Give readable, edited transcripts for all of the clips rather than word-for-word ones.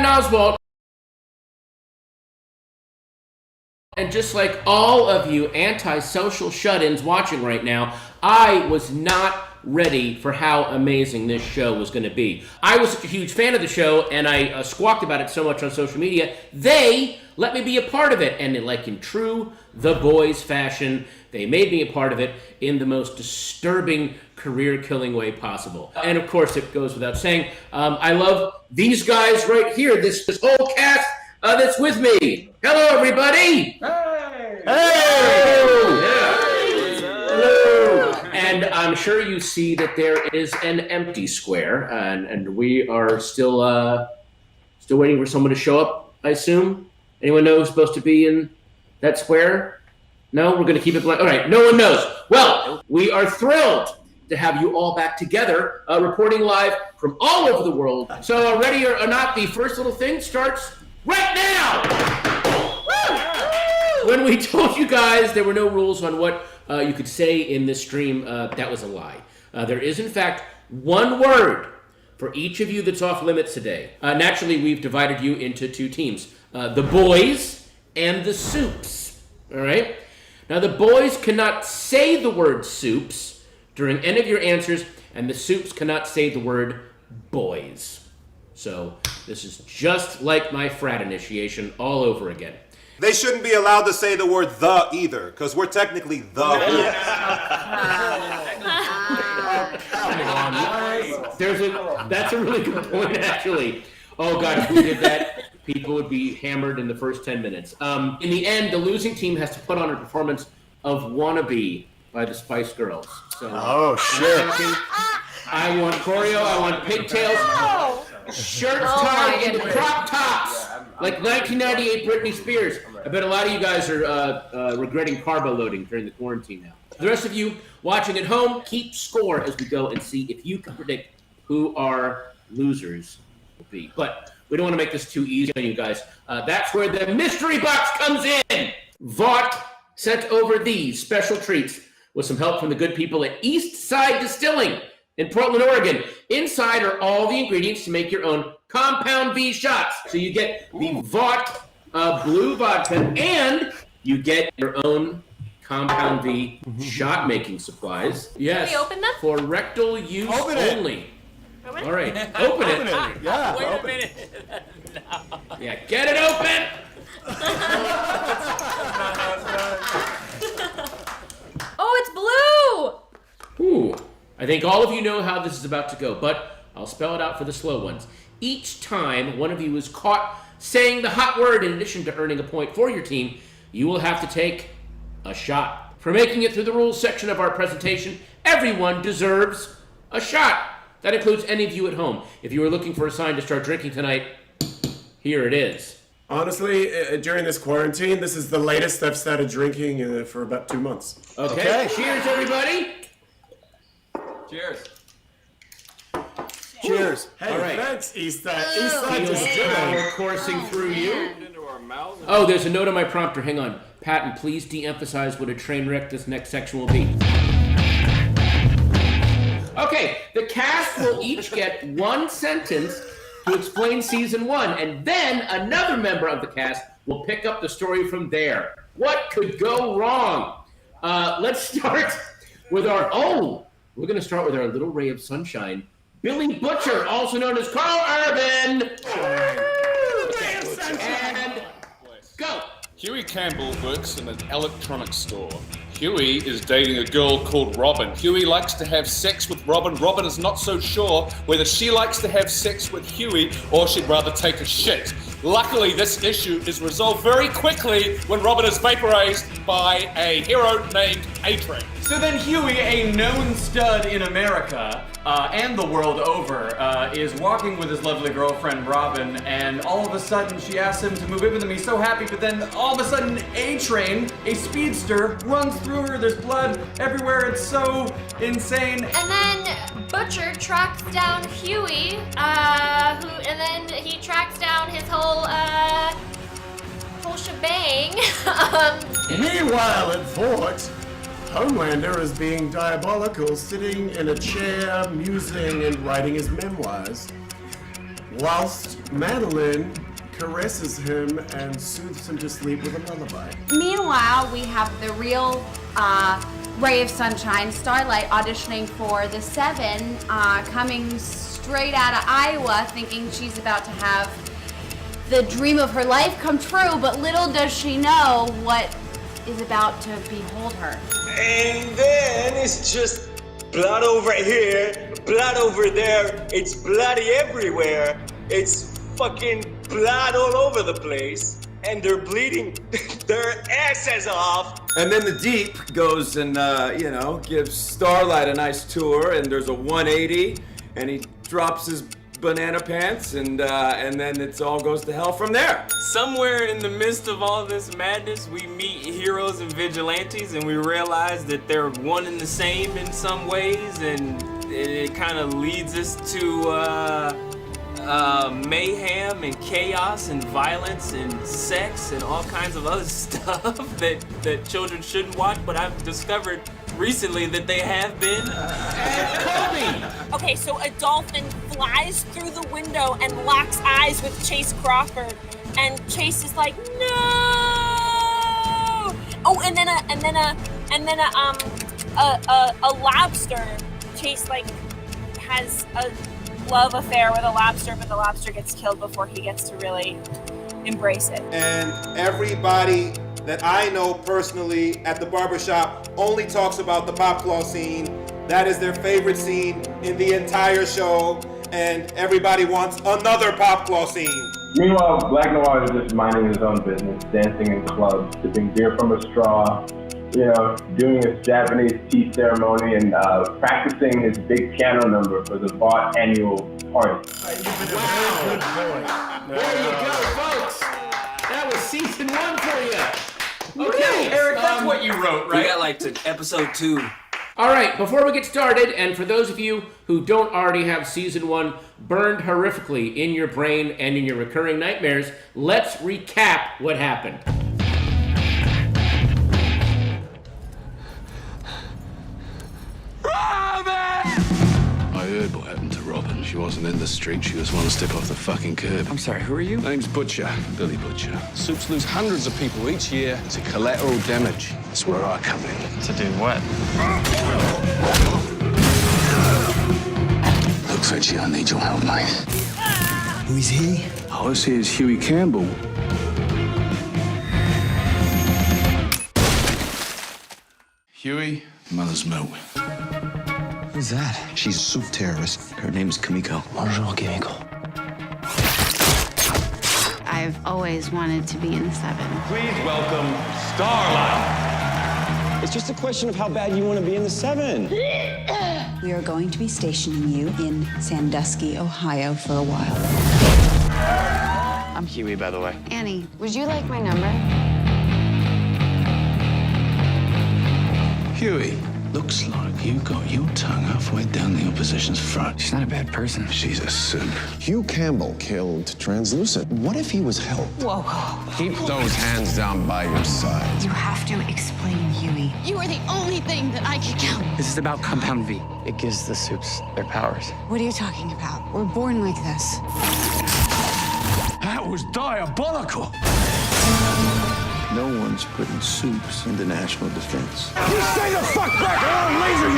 Oswalt. And just like all of you antisocial shut-ins watching right now, I was not ready for how amazing this show was going to be. I was such a huge fan of the show, and I squawked about it so much on social media, they let me be a part of it. And like in true The Boys fashion, they made me a part of it in the most disturbing, career-killing way possible. And of course, it goes without saying, I love these guys right here, this whole cast that's with me. Hello, everybody! Hey! Hey! Hello! And I'm sure you see that there is an empty square, and we are still waiting for someone to show up, I assume. Anyone know who's supposed to be in that square? No? We're going to keep it blank. All right, no one knows. Well, we are thrilled to have you all back together, reporting live from all over the world. So ready or not, the first little thing starts right now! When we told you guys there were no rules on what you could say in this stream, that was a lie. There is, in fact, one word for each of you that's off limits today. Naturally, we've divided you into two teams, the boys and the soups, all right? Now, the boys cannot say the word soups during any of your answers, and the soups cannot say the word boys. So this is just like my frat initiation all over again. They shouldn't be allowed to say the word the either, because we're technically the boys. That's a really good point, actually. Oh, God, if we did that, people would be hammered in the first 10 minutes. In the end, the losing team has to put on a performance of Wannabe by the Spice Girls. So, oh, shit. I want choreo, I want pigtails, shirts tied into crop tops, like 1998 Britney Spears. I bet a lot of you guys are regretting carbo loading during the quarantine now. The rest of you watching at home, keep score as we go and see if you can predict who our losers will be. But we don't want to make this too easy on you guys. That's where the mystery box comes in. Vought sent over these special treats with some help from the good people at East Side Distilling in Portland, Oregon. Inside are all the ingredients to make your own Compound V shots. So you get the Vought blue vodka, and you get your own Compound V shot making supplies. Yes. Can we open them? For rectal use only. Open? All right, open it. Yeah. Wait a minute. No. Yeah, get it open. Oh, it's blue! Ooh. I think all of you know how this is about to go, but I'll spell it out for the slow ones. Each time one of you is caught saying the hot word, in addition to earning a point for your team, you will have to take a shot. For making it through the rules section of our presentation, everyone deserves a shot. That includes any of you at home. If you were looking for a sign to start drinking tonight, here it is. Honestly, during this quarantine, this is the latest I've started drinking for about 2 months. Okay. Cheers, everybody. Cheers. Cheers. Hey, all right. thanks, East Side Distilling. Power coursing through you. Oh, there's a note on my prompter. Hang on. Patton, please de-emphasize what a train wreck this next section will be. Okay, the cast will each get one sentence to explain season 1, and then another member of the cast will pick up the story from there. What could go wrong? Let's start with our we're going to start with our little ray of sunshine, Billy Butcher, also known as Carl Urban. And go. Huey Campbell works in an electronics store. Huey is dating a girl called Robin. Huey likes to have sex with Robin. Robin is not so sure whether she likes to have sex with Huey or she'd rather take a shit. Luckily, this issue is resolved very quickly when Robin is vaporized by a hero named A-Train. So then Huey, a known stud in America and the world over, is walking with his lovely girlfriend Robin, and all of a sudden she asks him to move in with him. He's so happy, but then all of a sudden A-Train, a speedster, runs through her. There's blood everywhere. It's so insane. And then Butcher tracks down Huey, and then he tracks down his whole shebang. Meanwhile at Vought, Homelander is being diabolical, sitting in a chair, musing and writing his memoirs. whilst Madeline caresses him and soothes him to sleep with a lullaby. Meanwhile, we have the real ray of sunshine, Starlight, auditioning for the Seven, coming straight out of Iowa, thinking she's about to have the dream of her life come true, but little does she know what is about to behold her. And then it's just blood over here, blood over there, it's bloody everywhere. It's fucking blood all over the place, and they're bleeding their asses off. And then the Deep goes and, gives Starlight a nice tour, and there's a 180, and he drops his banana pants, and then it all goes to hell from there. Somewhere in the midst of all this madness, we meet heroes and vigilantes, and we realize that they're one and the same in some ways, and it kind of leads us to mayhem and chaos and violence and sex and all kinds of other stuff that children shouldn't watch, but I've discovered recently that they have been. Okay, so a dolphin flies through the window and locks eyes with Chase Crawford, and Chase is like, no. Oh, and then a lobster. Chase has a love affair with a lobster, but the lobster gets killed before he gets to really embrace it. And everybody that I know personally at the barbershop only talks about the pop claw scene. That is their favorite scene in the entire show, and everybody wants another pop claw scene. Meanwhile, Black Noir is just minding his own business, dancing in clubs, sipping beer from a straw, doing his Japanese tea ceremony, and practicing his big piano number for the Vought annual party. Wow. There you go, folks. That was season 1 for you. Okay, Eric, that's what you wrote, right? We got to episode 2. All right, before we get started, and for those of you who don't already have season 1 burned horrifically in your brain and in your recurring nightmares, let's recap what happened. I heard what happened to Robin. She wasn't in the street. She was one step off the fucking curb. I'm sorry, who are you? Name's Butcher, Billy Butcher. Soups lose hundreds of people each year to collateral damage. That's where I come in. To do what? Look, Frenchie, I need your help, mate. Who is he? Oh, this here's Huey Campbell. Huey, mother's milk. Who's that? She's a soup terrorist. Her name's KIMIKO. Bonjour, KIMIKO. I've always wanted to be in 7. Please welcome Starlight. It's just a question of how bad you want to be in the 7. We are going to be stationing you in Sandusky, Ohio for a while. I'm Huey, by the way. Annie, would you like my number? Huey, looks like you got your tongue halfway down the opposition's front. She's not a bad person. She's a soup. Hugh Campbell killed Translucent. What if he was help? Whoa. Keep those hands down by your side. You have to explain, Huey. You are the only thing that I can count. This is about Compound V. It gives the soups their powers. What are you talking about? We're born like this. That was diabolical. No one's putting soups in the national defense. You stay the fuck back or I'll laser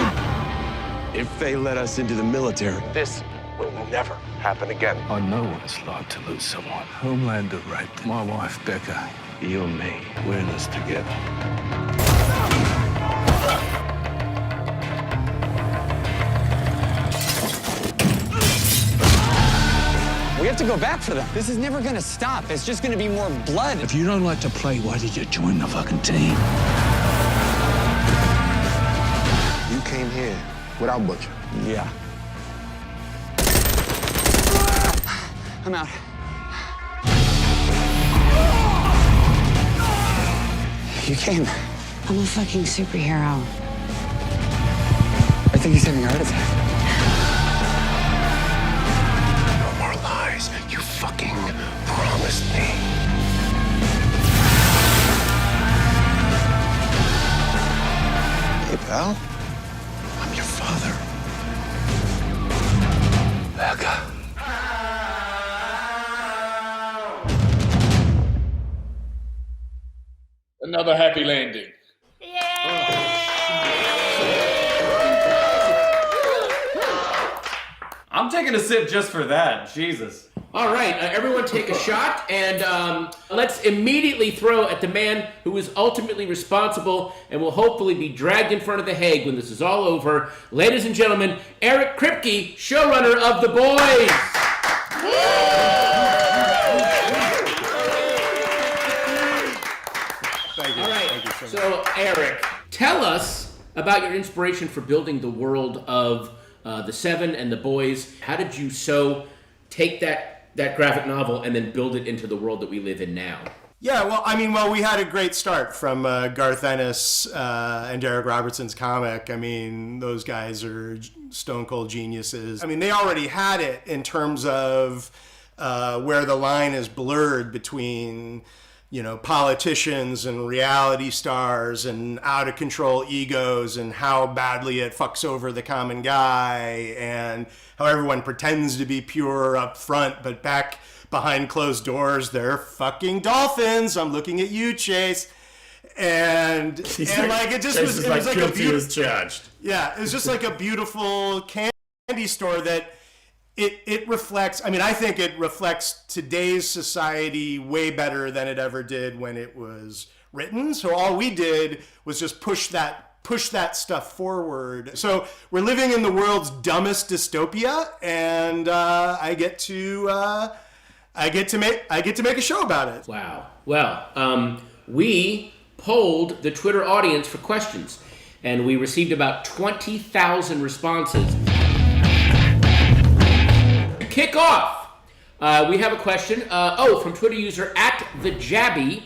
you! If they let us into the military, this will never happen again. I know what it's like to lose someone. Homelander raped my wife, Becca. You and me, we're in this together. We have to go back for them. This is never gonna stop. It's just gonna be more blood. If you don't like to play, why did you join the fucking team? You came here without Butcher. Yeah. I'm out. You came. I'm a fucking superhero. I think he's having a heart attack. You fucking promised me. Hey, pal. I'm your father. Becca. Another happy landing. I'm taking a sip just for that. Jesus. All right, everyone take a shot, and let's immediately throw at the man who is ultimately responsible and will hopefully be dragged in front of the Hague when this is all over. Ladies and gentlemen, Eric Kripke, showrunner of The Boys. Thank you. All right, Thank you so much. So Eric, tell us about your inspiration for building the world of The Seven and The Boys. How did you take that graphic novel and then build it into the world that we live in now? Yeah, well, we had a great start from Garth Ennis and Derek Robertson's comic. I mean, those guys are stone cold geniuses. I mean, they already had it in terms of where the line is blurred between, politicians and reality stars and out of control egos and how badly it fucks over the common guy and how everyone pretends to be pure up front, but back behind closed doors, they're fucking dolphins. I'm looking at you, Chase. And it just was like a beautiful charged. Yeah, it was just like a beautiful candy store that it reflects. I mean, I think it reflects today's society way better than it ever did when it was written. So all we did was just push that stuff forward. So we're living in the world's dumbest dystopia, and I get to make a show about it. Wow. Well, we polled the Twitter audience for questions, and we received about 20,000 responses. To kick off, we have a question. From Twitter user @thejabby,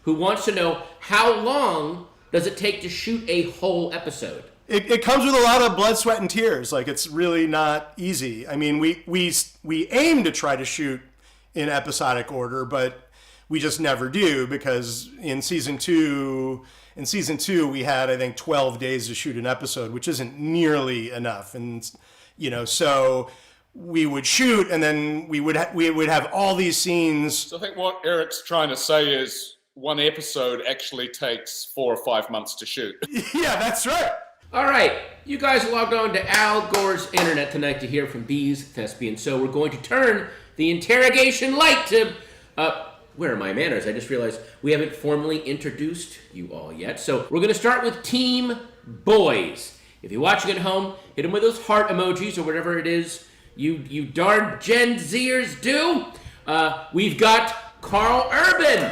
who wants to know how long does it take to shoot a whole episode? It comes with a lot of blood, sweat, and tears. Like, it's really not easy. I mean, we aim to try to shoot in episodic order, but we just never do, because in season two we had, I think, 12 days to shoot an episode, which isn't nearly enough. And so we would shoot, and then we would have all these scenes. So I think what Eric's trying to say is one episode actually takes 4 or 5 months to shoot. Yeah, that's right. All right, you guys logged on to Al Gore's internet tonight to hear from Bee's Thespian, so we're going to turn the interrogation light to... where are my manners? I just realized we haven't formally introduced you all yet. So we're going to start with Team Boys. If you're watching at home, hit them with those heart emojis or whatever it is you darn Gen Zers do. We've got Carl Urban,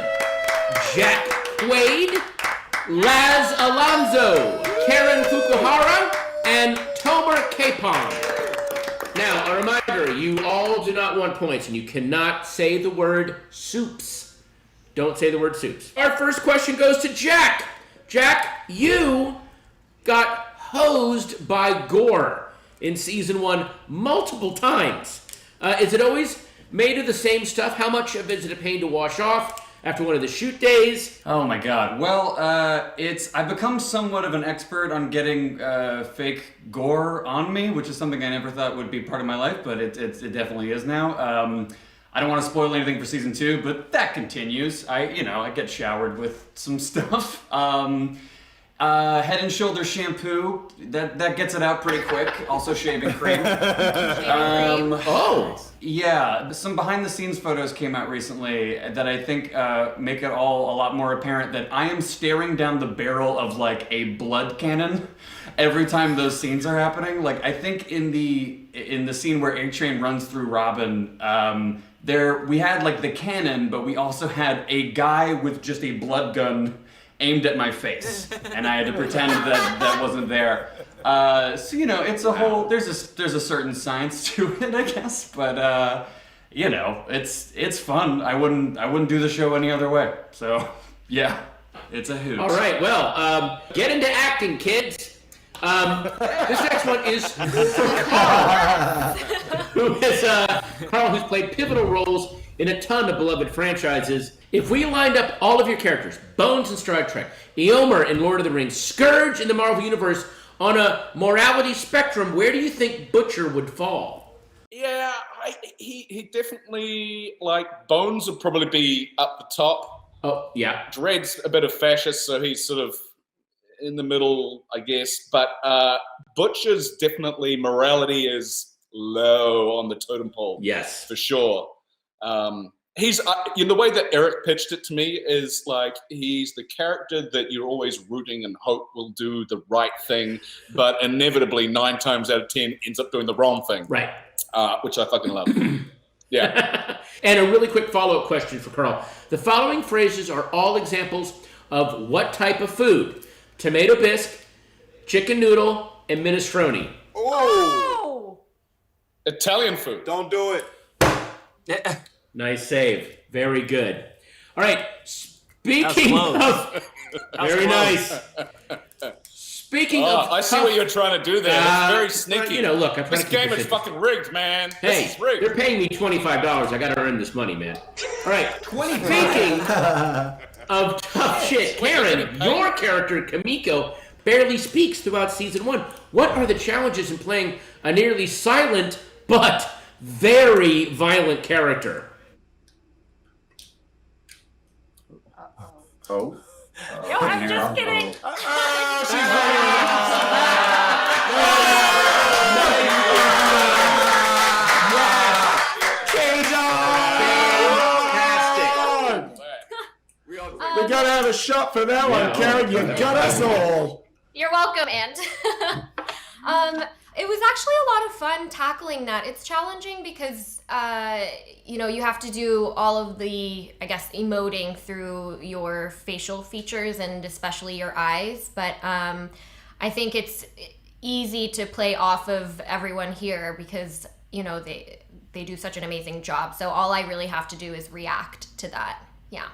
Jack Quaid, Laz Alonso, Karen Fukuhara, and Tomer Capon. Now, a reminder, you all do not want points, and you cannot say the word soups. Don't say the word soups. Our first question goes to Jack. Jack, you got hosed by Gore in season 1 multiple times. Is it always made of the same stuff? How much of it is it a pain to wash off after one of the shoot days? Oh my god. Well, I've become somewhat of an expert on getting fake gore on me, which is something I never thought would be part of my life, but it definitely is now. I don't want to spoil anything for season 2, but that continues. I get showered with some stuff. Head and shoulder shampoo, that gets it out pretty quick. Also shaving cream. Yeah, some behind the scenes photos came out recently that I think make it all a lot more apparent that I am staring down the barrel of like a blood cannon every time those scenes are happening. Like, I think in the scene where A-Train runs through Robin, we had like the cannon, but we also had a guy with just a blood gun aimed at my face, and I had to pretend that wasn't there. So it's a whole. There's a certain science to it, I guess. But it's fun. I wouldn't do the show any other way. So yeah, it's a hoot. All right, well, get into acting, kids. This next one is from Carl, who's played pivotal roles in a ton of beloved franchises. If we lined up all of your characters, Bones in Star Trek, Eomer in Lord of the Rings, Scourge in the Marvel Universe, on a morality spectrum, where do you think Butcher would fall? Yeah, he definitely, like, Bones would probably be up the top. Oh, yeah. Dredd's a bit of fascist, so he's sort of in the middle, I guess. But Butcher's definitely morality is low on the totem pole. Yes, for sure. He's the way that Eric pitched it to me is like he's the character that you're always rooting and hope will do the right thing, but inevitably 9 times out of 10 ends up doing the wrong thing. Right. Which I fucking love. Yeah. And a really quick follow-up question for Carl. The following phrases are all examples of what type of food? Tomato bisque, chicken noodle, and minestrone. Oh! Italian food. Don't do it. Nice save. Very good. All right. Speaking of... Very nice. Speaking of... I see what you're trying to do there. It's very sneaky. Look, this game is fucking rigged, man. Hey, this is rigged. they're paying me $25. I got to earn this money, man. All right. Speaking of tough shit, Karen, your character, KIMIKO, barely speaks throughout season 1. What are the challenges in playing a nearly silent but very violent character? Oh. Yo, I'm just kidding. We gotta have a shot for that one, Karen. You got us all. You're welcome, Ant. It was actually a lot of fun tackling that. It's challenging because, you have to do all of the, I guess, emoting through your facial features and especially your eyes. But I think it's easy to play off of everyone here because, they do such an amazing job. So all I really have to do is react to that. Yeah.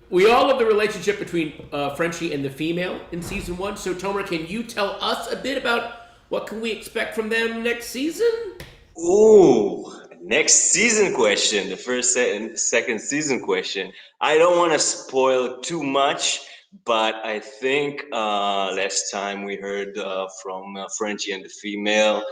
We all love the relationship between Frenchie and the female in season 1. So, Tomer, can you tell us a bit about what can we expect from them next season? Ooh, next season question. The first and second season question. I don't want to spoil too much, but I think last time we heard from Frenchie and the female,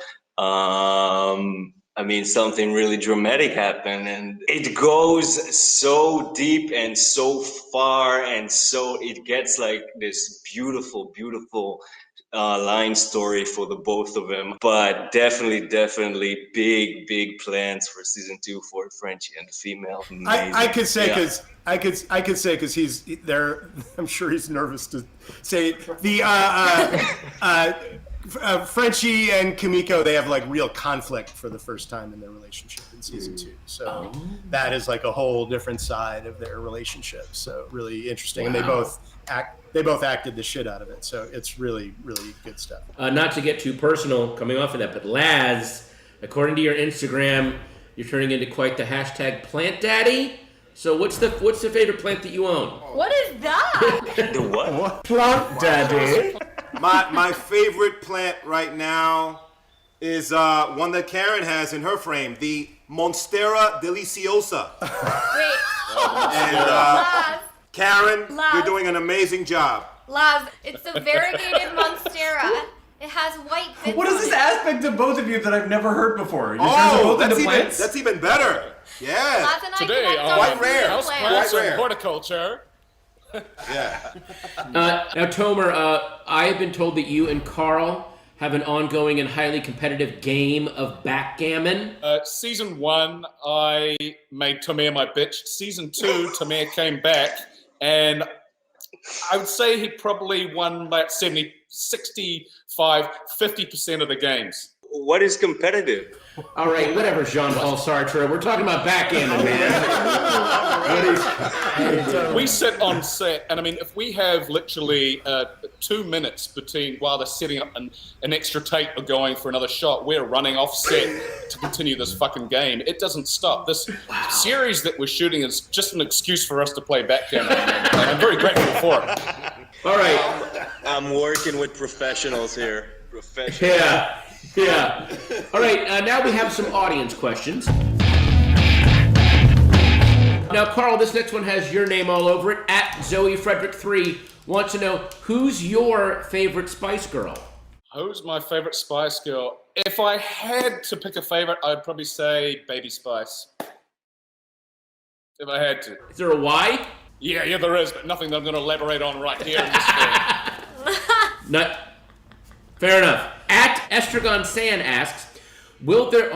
something really dramatic happened, and it goes so deep and so far, and so it gets like this beautiful, beautiful line story for the both of them. But definitely big plans for season 2 for Frenchie and the female. I could say because he's there. I'm sure he's nervous to say the Frenchie and KIMIKO, they have like real conflict for the first time in their relationship in season 2. So that is like a whole different side of their relationship. So really interesting. Wow. And they both acted the shit out of it. So it's really good stuff. Not to get too personal coming off of that, but Laz, according to your Instagram, you're turning into quite the hashtag plant daddy. So what's the favorite plant that you own? What is that? The what? Plant daddy. My favorite plant right now is one that Karen has in her frame, the Monstera deliciosa. Wait. And Karen, Laz. you're doing an amazing job. Laz, it's a variegated monstera. It has white bits. What is on this it. aspect of both of you that I've never heard before? You guys are both into plants? that's even better. Yeah. Laz and I Today connect on on Quite rare. House plants. Plants Quite and rare. Horticulture. Yeah. Now, Tomer, I have been told that you and Carl have an ongoing and highly competitive game of backgammon. Season 1, I made Tomer my bitch. Season 2, Tomer came back, and I would say he probably won about 70, 65, 50% of the games. What is competitive? All right, whatever, Jean-Paul Sartre. We're talking about backgammon, man. We sit on set, and if we have literally 2 minutes between while they're setting up an extra take or going for another shot, we're running off set to continue this fucking game. It doesn't stop. This series that we're shooting is just an excuse for us to play backgammon. And I'm very grateful for it. All right. I'm working with professionals here. Professionals. Yeah. All right, now we have some audience questions. Now, Carl, this next one has your name all over it. At Zoe Frederick 3 wants to know, who's your favorite Spice Girl? Who's my favorite Spice Girl? If I had to pick a favorite, I'd probably say Baby Spice. If I had to. Is there a why? Yeah, there is, but nothing that I'm going to elaborate on right here in this film. Fair enough. At Estragon San asks, will there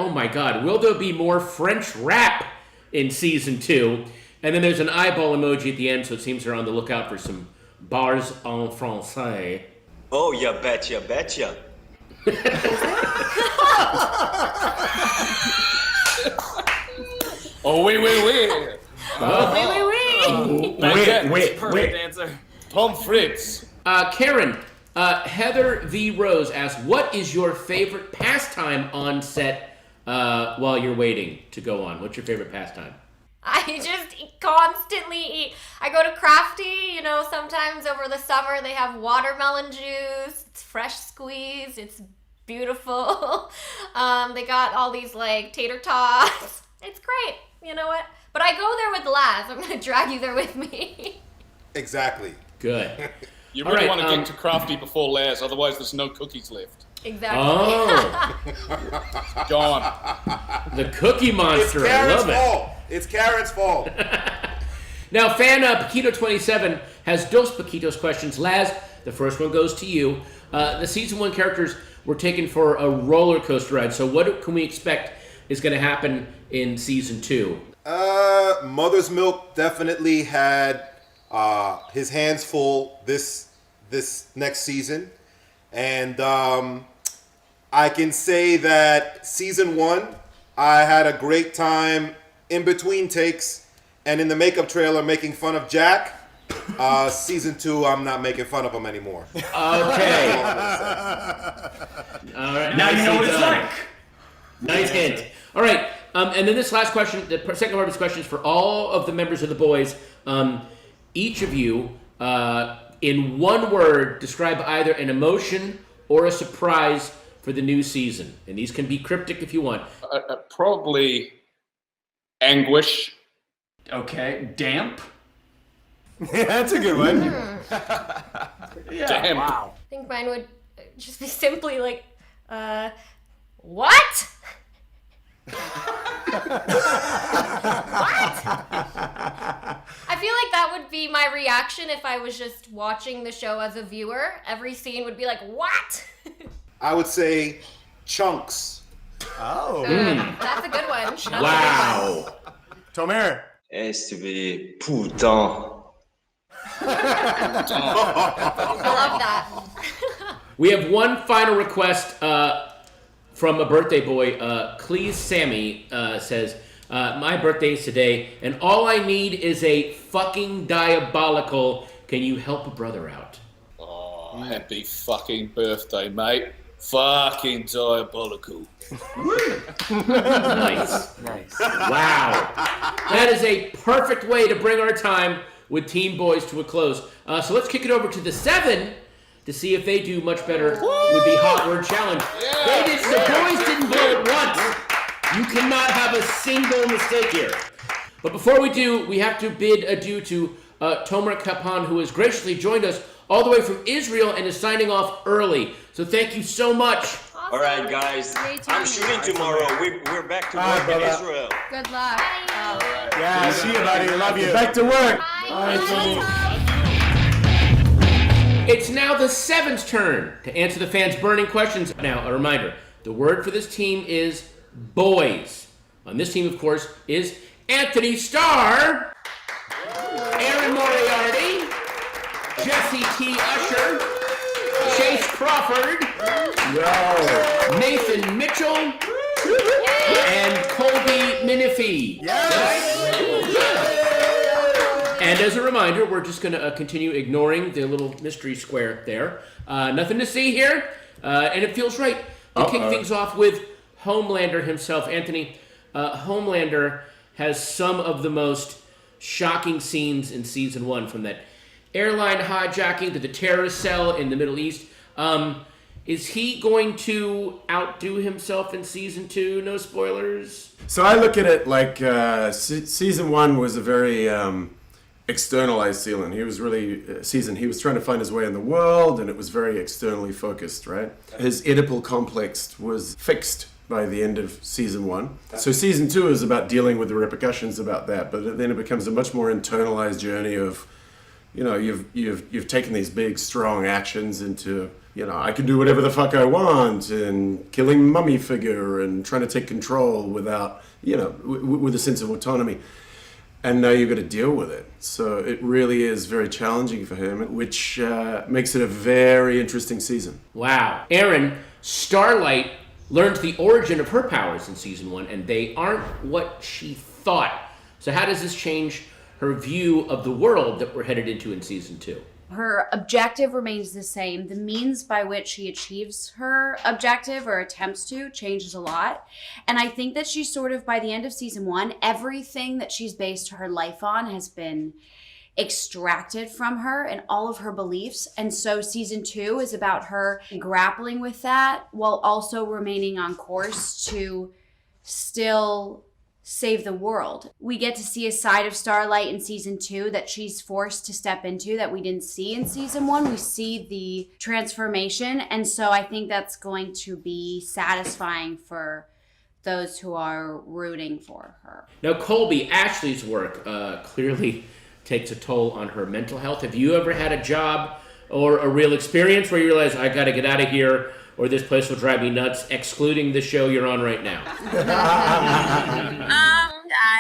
be more French rap in season 2? And then there's an eyeball emoji at the end, so it seems they're on the lookout for some bars en français. Oh, you betcha. Oh, oui. Perfect answer. Tom Fritz. Karen, Heather V. Rose asks, what is your favorite pastime on set while you're waiting to go on? What's your favorite pastime? I just constantly eat. I go to Crafty, you know, sometimes over the summer they have watermelon juice. It's fresh squeezed. It's beautiful. They got all these like tater tots. It's great. You know what? But I go there with Laz. I'm going to drag you there with me. Exactly. Good. You really want to get to Crafty before Laz, otherwise there's no cookies left. Exactly. Oh. Gone. The Cookie Monster. It's Karen's I love it. fault. It's Karen's fault. Now, fan Paquito27 has dos Paquitos questions. Laz, the first one goes to you. The season 1 characters were taken for a roller coaster ride. So what can we expect is going to happen in season 2? Mother's Milk definitely had his hands full this next season. And I can say that season 1, I had a great time in between takes and in the makeup trailer making fun of Jack. Season 2, I'm not making fun of him anymore. Okay. All right. Now you know what it's like. Nice hint. All right. And then this last question, the second part of this question is for all of the members of the boys. Each of you, in one word, describe either an emotion or a surprise for the new season. And these can be cryptic if you want. Probably anguish. Okay. Damp. That's a good one. Yeah. Damn. Wow. I think mine would just be simply like, what? What? I feel like that would be my reaction if I was just watching the show as a viewer. Every scene would be like, what? I would say chunks. Oh. That's a good one. That's Wow. Tomer. Est to be putain. I love that. We have one final request from a birthday boy. Cleese Sammy says, my birthday is today, and all I need is a fucking diabolical. Can you help a brother out? Oh, happy fucking birthday, mate. Fucking diabolical. Nice. Wow. That is a perfect way to bring our time with Team Boys to a close. So let's kick it over to the 7 to see if they do much better with the Hot Word Challenge. Yeah. The boys didn't blow it once. You cannot have a single mistake here. But before we do, we have to bid adieu to Tomer Kapan, who has graciously joined us all the way from Israel and is signing off early. So thank you so much. Awesome. All right, guys. I'm shooting tomorrow. We're back to work in Israel. Good luck. Yeah, see you, buddy. Love you. Back to work. It's now the 7's turn to answer the fans' burning questions. Now, a reminder, the word for this team is boys. On this team, of course, is Anthony Starr, Aaron Moriarty, Jesse T. Usher, Chase Crawford, Nathan Mitchell, and Colby Minifee. And as a reminder, we're just going to continue ignoring the little mystery square there. Nothing to see here, and it feels right to kick things off with Homelander himself. Anthony, Homelander has some of the most shocking scenes in season 1, from that airline hijacking to the terrorist cell in the Middle East. Is he going to outdo himself in season 2? No spoilers. So I look at it like season 1 was a very externalized season. He was really he was trying to find his way in the world, and it was very externally focused, right? His Oedipal complex was fixed by the end of season 1. So season 2 is about dealing with the repercussions about that, but then it becomes a much more internalized journey of, you know, you've taken these big, strong actions into, you know, I can do whatever the fuck I want, and killing mummy figure and trying to take control without, you know, with a sense of autonomy. And now you've got to deal with it. So it really is very challenging for him, which makes it a very interesting season. Wow. Aaron, Starlight learned the origin of her powers in season 1, and they aren't what she thought. So how does this change her view of the world that we're headed into in season 2? Her objective remains the same. The means by which she achieves her objective or attempts to changes a lot. And I think that she's sort of, by the end of season 1, everything that she's based her life on has been extracted from her and all of her beliefs. And so season 2 is about her grappling with that while also remaining on course to still save the world. We get to see a side of Starlight in season 2 that she's forced to step into that we didn't see in season 1. We see the transformation, and so I think that's going to be satisfying for those who are rooting for her. Now, Colby, Ashley's work clearly takes a toll on her mental health. Have you ever had a job or a real experience where you realize, I gotta get out of here, or this place will drive me nuts, excluding the show you're on right now?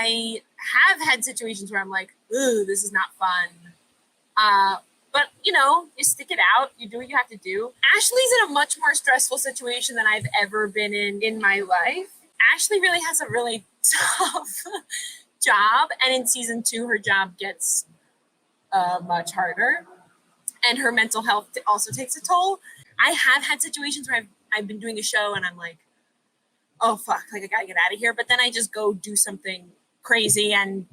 I have had situations where I'm like, ooh, this is not fun. But, you know, you stick it out. You do what you have to do. Ashley's in a much more stressful situation than I've ever been in my life. Ashley really has a really tough job. And in season 2, her job gets much harder. And her mental health also takes a toll. I have had situations where I've been doing a show and I'm like, oh, fuck, like I gotta get out of here. But then I just go do something crazy and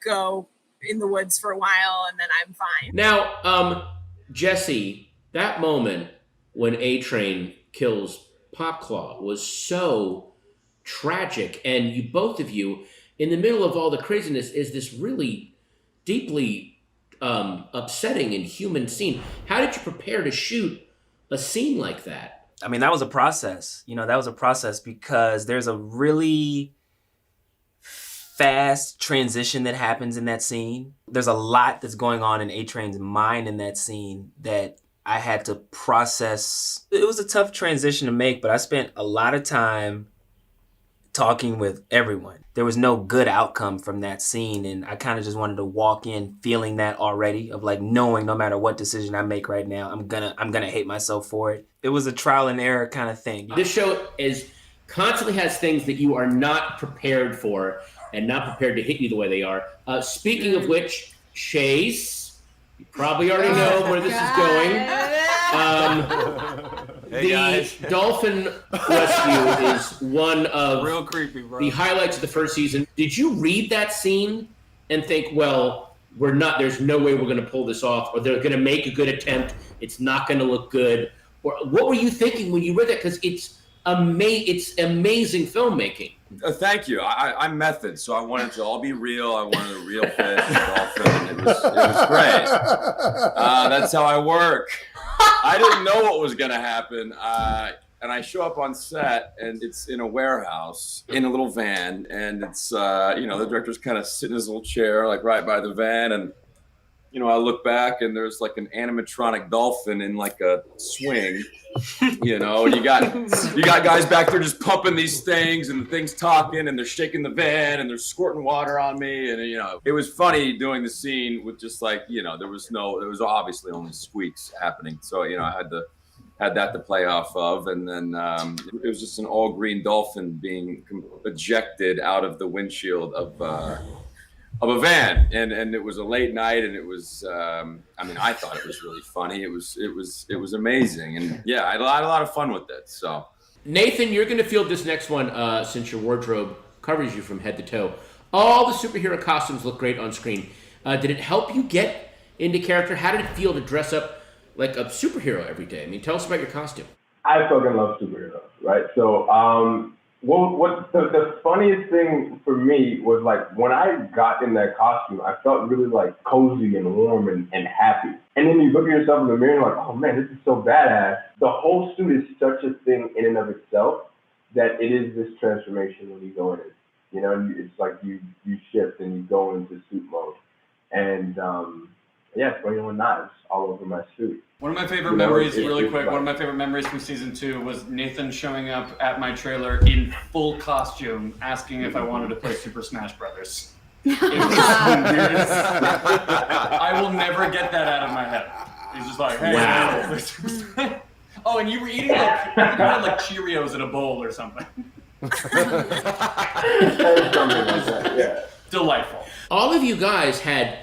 go in the woods for a while, and then I'm fine. Now, Jesse, that moment when A-Train kills Popclaw was so tragic, and you, both of you, in the middle of all the craziness, is this really deeply upsetting and human scene. How did you prepare to shoot a scene like that? I mean, that was a process. You know, that was a process because there's a really fast transition that happens in that scene. There's a lot that's going on in A-Train's mind in that scene that I had to process. It was a tough transition to make, but I spent a lot of time talking with everyone. There was no good outcome from that scene, and I kind of just wanted to walk in feeling that already, of like knowing no matter what decision I make right now, I'm gonna hate myself for it. It was a trial and error kind of thing. This show constantly has things that you are not prepared for and not prepared to hit you the way they are. Speaking of which, Chase, you probably already know where this is going. Hey guys. Dolphin rescue is one of real creepy, bro. The highlights of the first season. Did you read that scene and think, well, there's no way we're going to pull this off, or they're going to make a good attempt, it's not going to look good? Or what were you thinking when you read that? Because it's amazing filmmaking. Thank you. I'm method, so I wanted to all be real. I wanted a real fish, dolphin. It was great. That's how I work. I didn't know what was going to happen. And I show up on set, and it's in a warehouse in a little van. And it's, the director's kind of sitting in his little chair, like right by the van. And, I look back, and there's like an animatronic dolphin in like a swing. You got guys back there just pumping these things, and the thing's talking, and they're shaking the van, and they're squirting water on me, and it was funny doing the scene with just like there was obviously only squeaks happening, so I had that to play off of, and then it was just an all green dolphin being ejected out of the windshield of a van, and it was a late night, and it was I thought it was really funny. It was amazing, and yeah, I had a lot of fun with it. So Nathan, you're going to field this next one since your wardrobe covers you from head to toe. All the superhero costumes look great on screen. Did it help you get into character? How did it feel to dress up like a superhero every day? I mean, tell us about your costume. I fucking love superheroes, right? So what the funniest thing for me was like when I got in that costume, I felt really like cozy and warm and happy. And then you look at yourself in the mirror and like, oh man, this is so badass. The whole suit is such a thing in and of itself that it is this transformation when you go in it. You know, it's like you shift and you go into suit mode. And yeah, 21 knives all over my suit. One of my favorite memories, really quick, one of my favorite memories from season 2 was Nathan showing up at my trailer in full costume, asking if I wanted to play Super Smash Brothers. It was the weirdest. I will never get that out of my head. He's just like, hey, wow. Oh, and you were eating like Cheerios in a bowl or something. Delightful. All of you guys had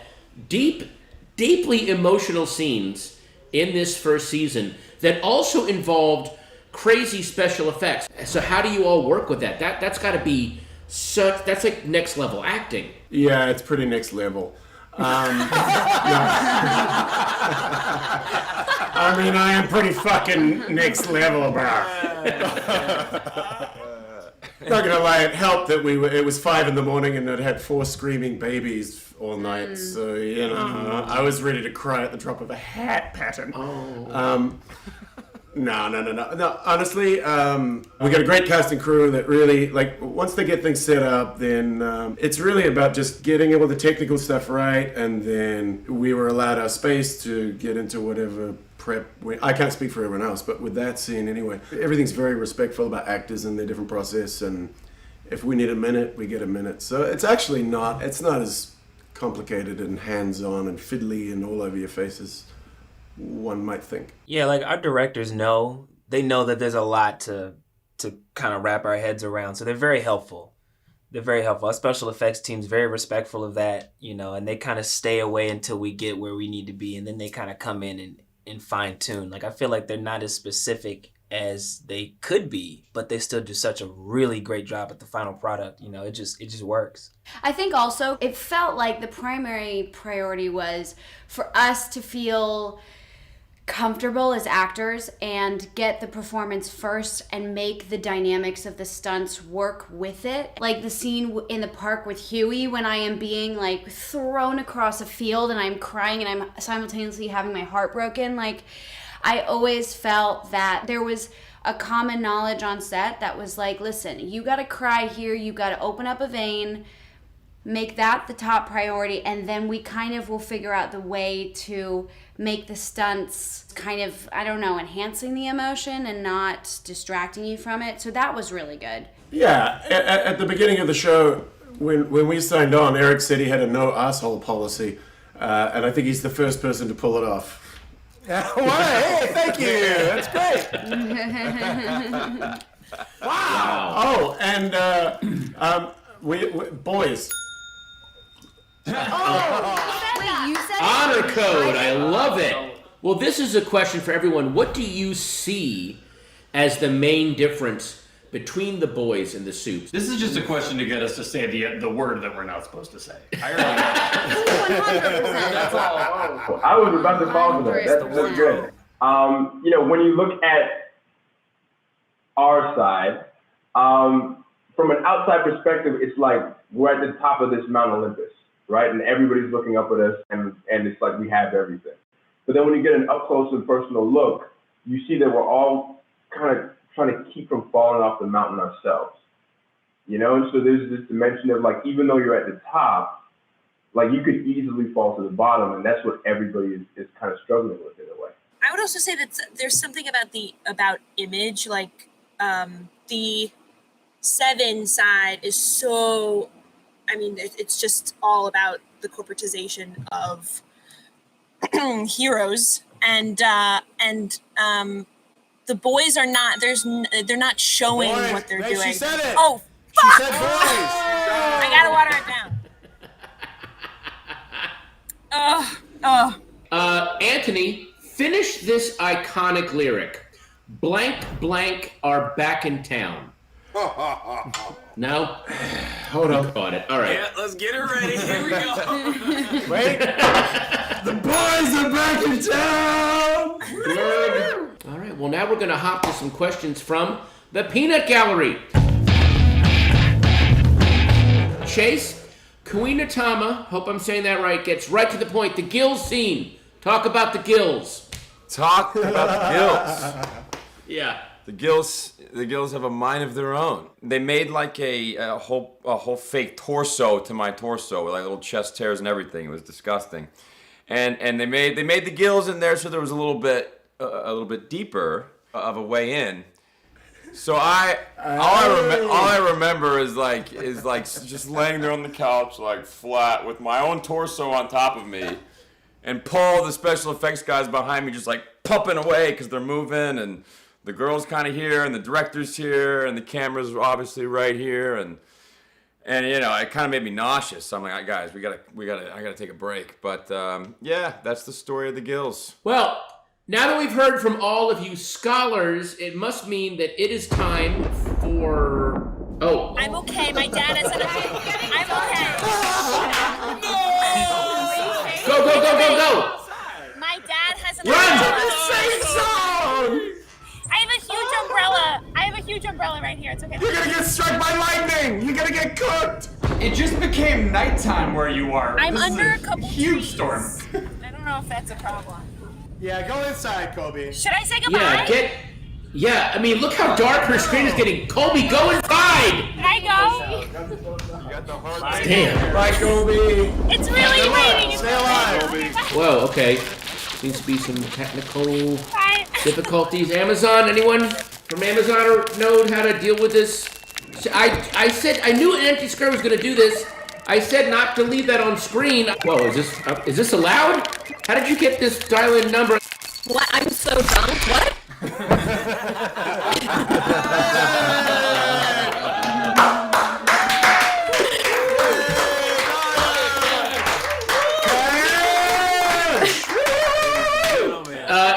deeply emotional scenes in this first season that also involved crazy special effects. So how do you all work with that? That's got to be that's like next level acting. Yeah, it's pretty next level. I mean, I am pretty fucking next level, bro. Not gonna lie, it helped that it was 5 a.m. and I'd had 4 screaming babies all night, so you know, I was ready to cry at the drop of a hat, Patton. No. Honestly, we got a great casting crew that really, like, once they get things set up, then it's really about just getting all the technical stuff right, and then we were allowed our space to get into whatever prep. I can't speak for everyone else, but with that scene anyway, everything's very respectful about actors and their different process, and if we need a minute, we get a minute. So it's actually not as complicated and hands-on and fiddly and all over your faces one might think. Yeah, like our directors know that there's a lot to kind of wrap our heads around, so they're very helpful. Our special effects team's very respectful of that, you know, and they kind of stay away until we get where we need to be, and then they kind of come in and fine tune. Like, I feel like they're not as specific as they could be, but they still do such a really great job at the final product. You know, it just works. I think also it felt like the primary priority was for us to feel comfortable as actors and get the performance first and make the dynamics of the stunts work with it. Like the scene in the park with Huey when I am being like thrown across a field and I'm crying and I'm simultaneously having my heart broken. Like, I always felt that there was a common knowledge on set that was like, listen, you gotta cry here, you gotta open up a vein, make that the top priority, and then we kind of will figure out the way to make the stunts kind of, I don't know, enhancing the emotion and not distracting you from it. So that was really good. Yeah, at the beginning of the show, when we signed on, Eric said he had a no asshole policy, and I think he's the first person to pull it off. Hey, thank you. That's great. Wow. Oh, and we boys. Wait, you said Honor code, I love it. Well, this is a question for everyone. What do you see as the main difference between the boys and the suits? This is just a question to get us to say the word that we're not supposed to say. I was about to follow that. That's good. You know, when you look at our side, from an outside perspective, it's like we're at the top of this Mount Olympus, right? And everybody's looking up at us, and it's like we have everything. But then when you get an up close and personal look, you see that we're all kind of trying to keep from falling off the mountain ourselves, you know? And so there's this dimension of like, even though you're at the top, like you could easily fall to the bottom, and that's what everybody is kind of struggling with in a way. I would also say that there's something about image, like the 7 side is so, I mean, it's just all about the corporatization of heroes, and the boys are not. They're not showing what they're doing. She said it. Oh, fuck! She said boys. I gotta water it down. Anthony, finish this iconic lyric. Blank, blank are back in town. No? Hold on. Got it. All right. Yeah, let's get it ready. Here we go. Wait. The boys are back in town! Good. All right. Well, now we're going to hop to some questions from the Peanut Gallery. Chase, Kuinatama, hope I'm saying that right, gets right to the point. The gills scene. Talk about the gills. Talk about the gills. Yeah. The gills have a mind of their own. They made like a whole fake torso to my torso with like little chest hairs and everything. It was disgusting. And they made the gills in there so there was a little bit deeper of a way in. So all I remember is like just laying there on the couch like flat with my own torso on top of me, and Paul, the special effects guys behind me, just like pumping away because they're moving, and the girl's kind of here, and the director's here, and the camera's obviously right here, and you know, it kind of made me nauseous. So I'm like, guys, I gotta take a break. But yeah, that's the story of the gills. Well, now that we've heard from all of you scholars, it must mean that it is time for... Oh. I'm okay. My dad isn't okay. I'm okay. Go, go, go, go, go! My dad has an Run! I have a huge umbrella. I have a huge umbrella right here. It's okay. You're gonna get struck by lightning! You're gonna get cooked! It just became nighttime where you are. I'm This is under a couple huge trees. storm. I don't know if that's a problem. Yeah, go inside, Colby. Should I say goodbye? Yeah, I mean, look how dark her screen is getting. Colby, go inside! Can I go? Damn. Bye, Colby. It's really raining. Stay alive. Whoa, okay. Seems to be some technical difficulties. Amazon, anyone from Amazon or know how to deal with this? I said, I knew an empty square was going to do this. I said not to leave that on screen. Whoa, is this allowed? How did you get this dial-in number? What? I'm so drunk. What?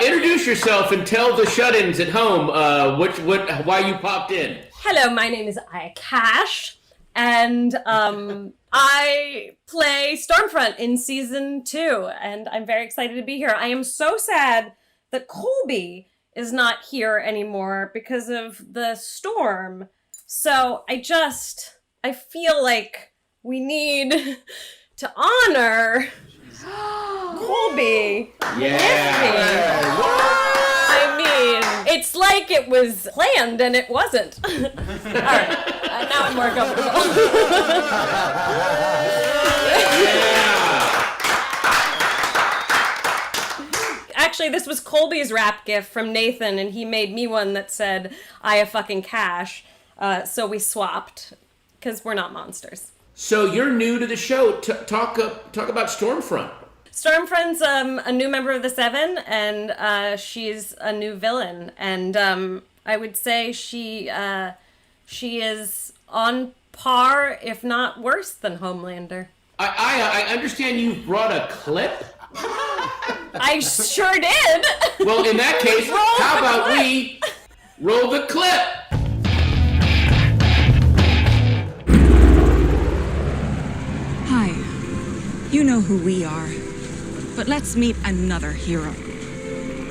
Introduce yourself and tell the shut-ins at home why you popped in. Hello, my name is Cash, and I play Stormfront in season 2, and I'm very excited to be here. I am so sad that Colby is not here anymore because of the storm. So I feel like we need to honor Colby. Yeah. I mean, it's like it was planned and it wasn't. All right, now I'm more comfortable. Actually, this was Colby's rap gift from Nathan, and he made me one that said, "I have fucking cash." So we swapped, because we're not monsters. So you're new to the show. Talk about Stormfront. Stormfront's a new member of the Seven, and she's a new villain. And I would say she is on par, if not worse, than Homelander. I understand you brought a clip? I sure did. Well, in that case, how about we roll the clip? Hi. You know who we are. But let's meet another hero.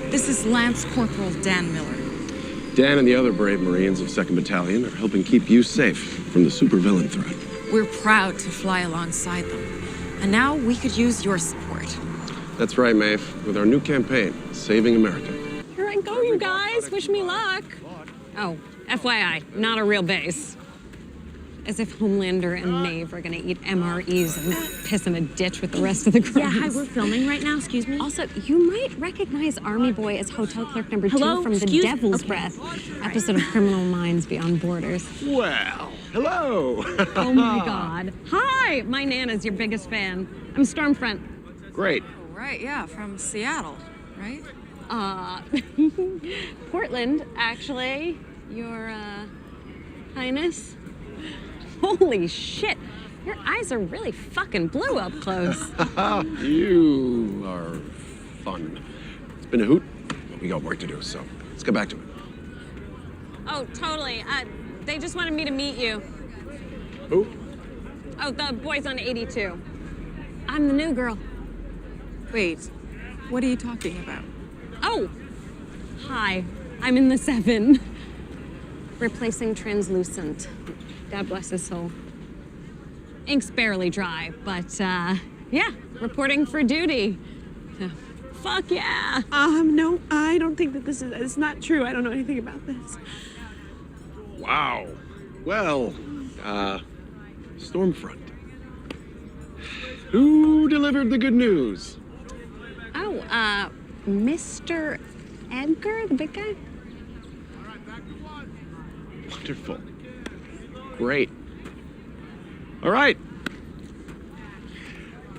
This is Lance Corporal Dan Miller. Dan and the other brave Marines of 2nd Battalion are helping keep you safe from the supervillain threat. We're proud to fly alongside them. And now we could use your support. That's right, Maeve. With our new campaign, Saving America. Here I go, you guys. Wish me luck. Oh, FYI, not a real base. As if Homelander and Maeve are gonna eat MREs and piss in a ditch with the rest of the crew. Yeah, hi, we're filming right now, excuse me. Also, you might recognize Army Boy as hotel clerk number 2 Hello? from The Devil's Breath, episode of Criminal Minds Beyond Borders. Well, hello. Oh my God. Hi, my Nana's your biggest fan. I'm Stormfront. Great. Right, yeah, from Seattle, right? Portland, actually. Your, Highness. Holy shit, your eyes are really fucking blue up close. You are fun. It's been a hoot, but we got work to do, so let's get back to it. Oh, totally. They just wanted me to meet you. Who? Oh, the boys on 82. I'm the new girl. Wait, what are you talking about? Oh, hi. I'm in the 7. Replacing Translucent. God bless his soul. Ink's barely dry, but yeah, reporting for duty. Fuck yeah. No, I don't think that it's not true. I don't know anything about this. Wow. Well, Stormfront. Who delivered the good news? Oh, Mr. Edgar, the big guy? Wonderful. Great. All right.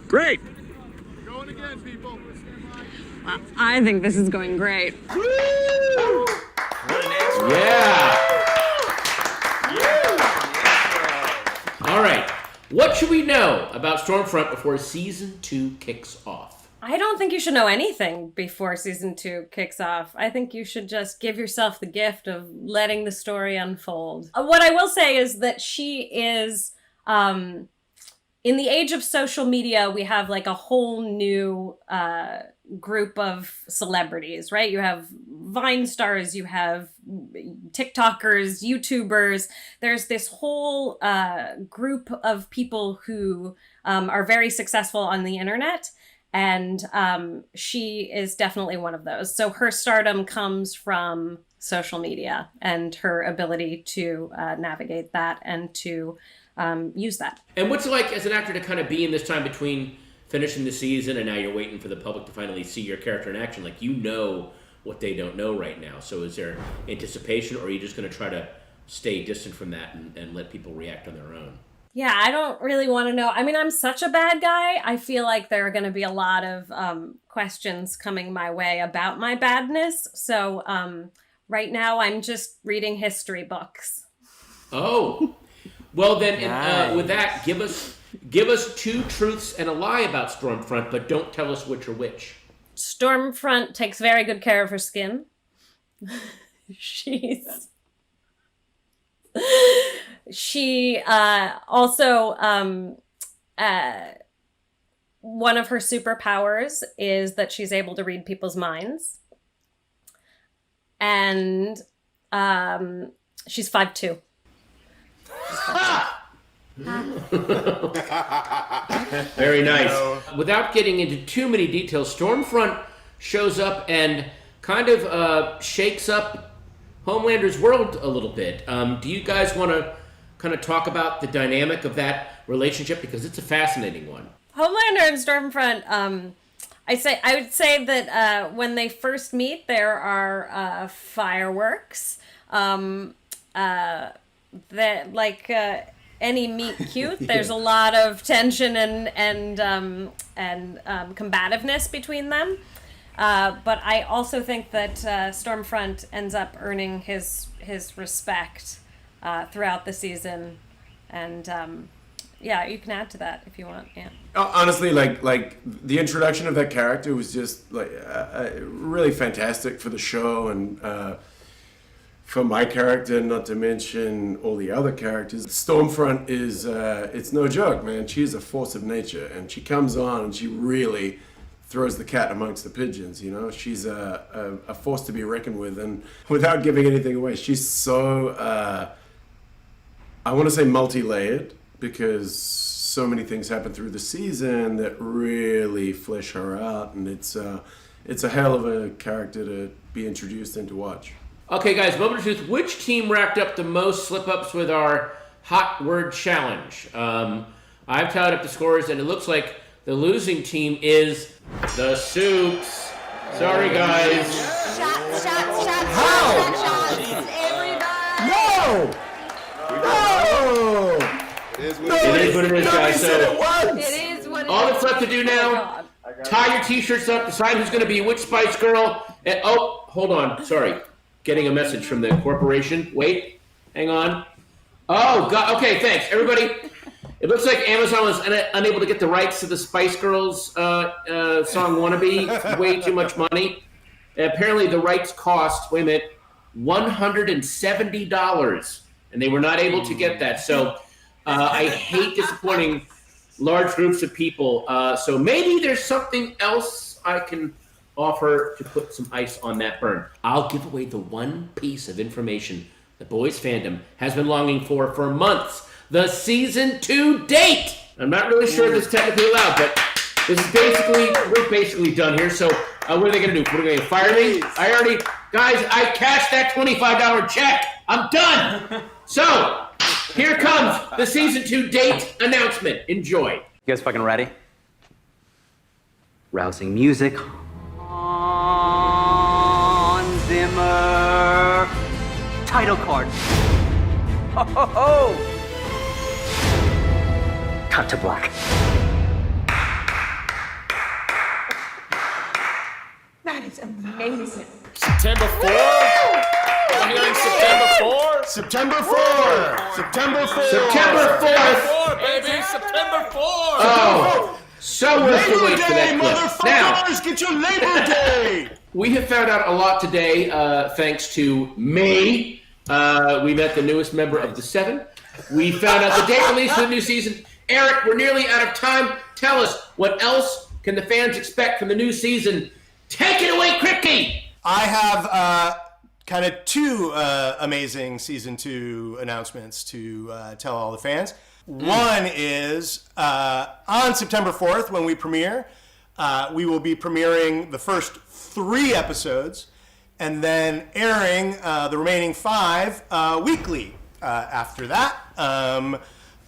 Great. Going again, people. Well, I think this is going great. Yeah. All right. What should we know about Stormfront before season 2 kicks off? I don't think you should know anything before season 2 kicks off. I think you should just give yourself the gift of letting the story unfold. What I will say is that she is, in the age of social media, we have like a whole new group of celebrities, right? You have Vine stars, you have TikTokers, YouTubers. There's this whole group of people who are very successful on the internet. And she is definitely one of those. So her stardom comes from social media and her ability to navigate that and to use that. And what's it like as an actor to kind of be in this time between finishing the season and now you're waiting for the public to finally see your character in action? Like, you know what they don't know right now. So is there anticipation, or are you just going to try to stay distant from that and let people react on their own? Yeah, I don't really want to know. I mean, I'm such a bad guy. I feel like there are going to be a lot of questions coming my way about my badness. So right now I'm just reading history books. Oh, well then, with that, give us 2 truths and a lie about Stormfront, but don't tell us which are which. Stormfront takes very good care of her skin. She also, one of her superpowers is that she's able to read people's minds. And she's 5'2". Very nice. Without getting into too many details, Stormfront shows up and kind of shakes up Homelander's world a little bit. Do you guys want to kind of talk about the dynamic of that relationship? Because it's a fascinating one. Homelander and Stormfront, I would say that when they first meet, there are fireworks. That like any meet cute, there's a lot of tension and combativeness between them. But I also think that Stormfront ends up earning his respect throughout the season, and yeah, you can add to that if you want. Yeah. Honestly, like the introduction of that character was just like really fantastic for the show and for my character, not to mention all the other characters. Stormfront is it's no joke, man. She's a force of nature, and she comes on and she really throws the cat amongst the pigeons, you know? She's a force to be reckoned with, and without giving anything away, she's so, I want to say multi-layered, because so many things happen through the season that really flesh her out, and it's a hell of a character to be introduced and to watch. Okay, guys, moment of truth. Which team racked up the most slip-ups with our hot word challenge? I've tallied up the scores, and it looks like the losing team is the Soups. Sorry, guys. Shots, How? everybody. No! It is what it is, guys. So It is what it all is. that's left to do now, tie your t-shirts up, decide who's going to be which Spice Girl, and oh, hold on, sorry. Getting a message from the corporation. Wait, hang on. Oh, God, okay, thanks. Everybody, it looks like Amazon was unable to get the rights to the Spice Girls song Wannabe. Way too much money. And apparently the rights cost, wait a minute, $170. And they were not able to get that. So I hate disappointing large groups of people. So maybe there's something else I can offer to put some ice on that burn. I'll give away the one piece of information the boys fandom has been longing for months. The season 2 date. I'm not really sure if it's technically allowed, but we're basically done here. So What are they gonna do? What are they gonna fire me? I cashed that $25 check. I'm done. So, here comes the season 2 date announcement. Enjoy. You guys fucking ready? Rousing music. Hans Zimmer. Title card. Ho ho ho! Cut to black. That is amazing. September 4? I'm hearing September 4? September 4! September 4! September 4th! Baby, September 4! Oh, so worth the wait for that clip. Now, get your Labor Day! we have found out a lot today, thanks to May. We met the newest member of the 7. We found out the date release for the new season. Eric, we're nearly out of time. Tell us, what else can the fans expect from the new season? Take it away, Kripke! I have kind of 2 amazing season 2 announcements to tell all the fans. One is on September 4th, when we premiere, we will be premiering the first 3 episodes and then airing the remaining 5 weekly after that.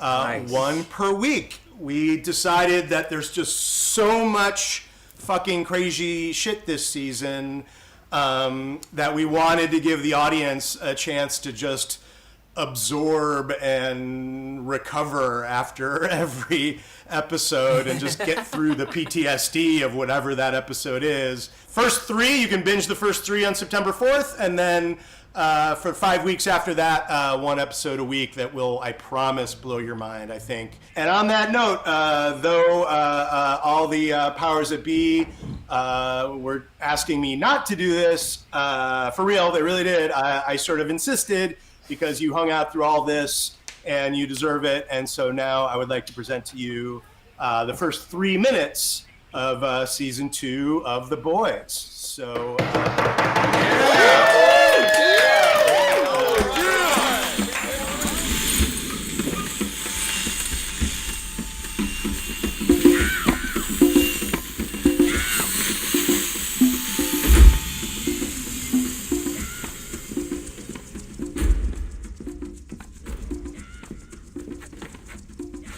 Nice. 1 per week. We decided that there's just so much fucking crazy shit this season that we wanted to give the audience a chance to just absorb and recover after every episode and just get through the PTSD of whatever that episode is. First 3, you can binge the first 3 on September 4th, and then for 5 weeks after that, 1 episode a week that will, I promise, blow your mind, I think. And on that note, though all the powers that be were asking me not to do this, for real, they really did, I sort of insisted because you hung out through all this and you deserve it. And so now I would like to present to you the first 3 minutes of season 2 of The Boys. So...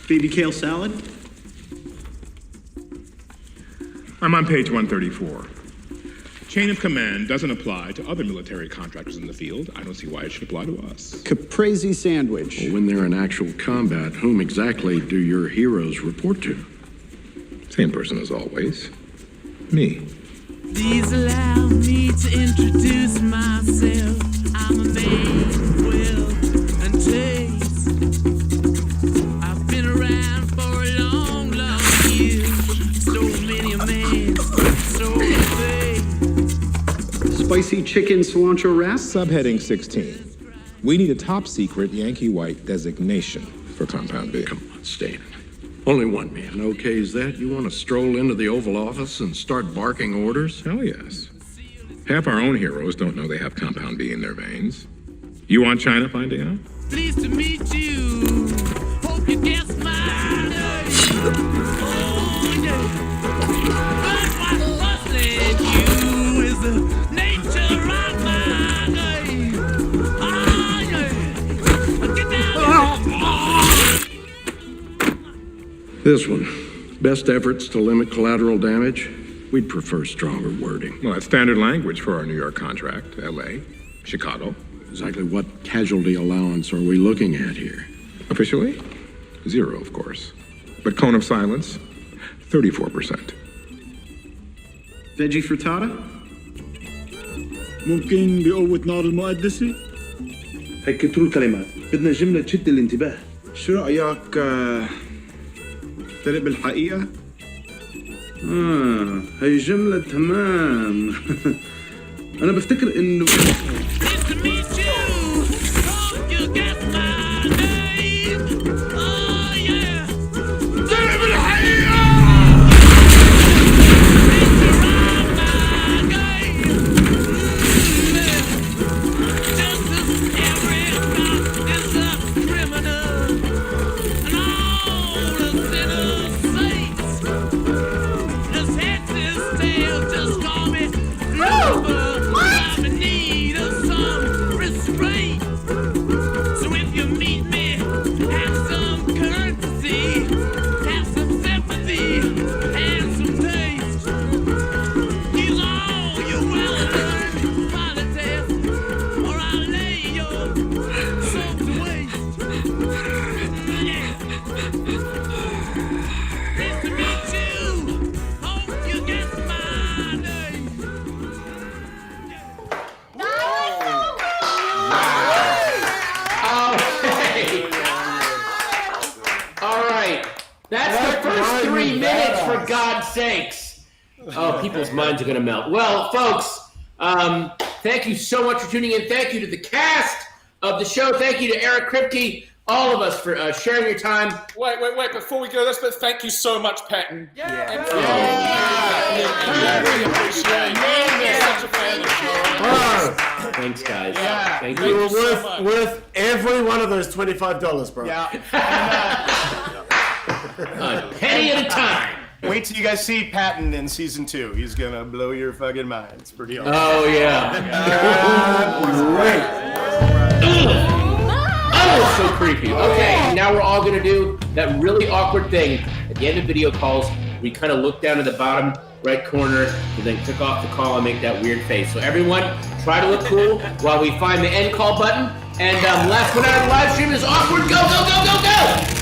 Baby kale salad? I'm on page 134. Chain of command doesn't apply to other military contractors in the field. I don't see why it should apply to us. Caprese sandwich. Well, when they're in actual combat, whom exactly do your heroes report to? Same person as always. Me. Please allow me to introduce myself. I'm a man of will and taste. I've been around for a long, long year. So many a man, so many. Spicy chicken cilantro wrap? Subheading 16. We need a top secret Yankee White designation for Compound B. Come on, Stan. Only one man okays that. You want to stroll into the Oval Office and start barking orders? Hell yes. Half our own heroes don't know they have Compound B in their veins. You want China finding out? Pleased to meet you. Hope you guess my name. Oh, yeah. But what's puzzling you is the nature of my name. Oh, yeah. Get down. This one. Best efforts to limit collateral damage. We'd prefer stronger wording. Well, that's standard language for our New York contract. L.A., Chicago. Exactly what casualty allowance are we looking at here? Officially, 0, of course. But cone of silence, 34%. Veggie frittata? ممكن بقوة نار المقدسة؟ هي كتروا الكلمات، بدنا جملة تشد الانتباه. شو رأيك ترق بالحقيقة؟ هي جملة تمام. أنا بفتكر إنه Just call me God's sakes. Oh, people's minds are going to melt. Well, folks, thank you so much for tuning in. Thank you to the cast of the show. Thank you to Eric Kripke, all of us for sharing your time. Wait. Before we go, but thank you so much, Patton. Thanks, guys. Thank You you. were worth every one of those $25, bro. Yeah. A penny at a time. Wait till you guys see Patton in season 2. He's gonna blow your fucking mind. It's pretty awesome. Oh, yeah. Oh, so creepy. Okay, now we're all gonna do that really awkward thing. At the end of video calls, we kind of look down at the bottom right corner and then click off the call and make that weird face. So everyone, try to look cool while we find the end call button. And last one out of the live stream is awkward. Go, go, go, go, go!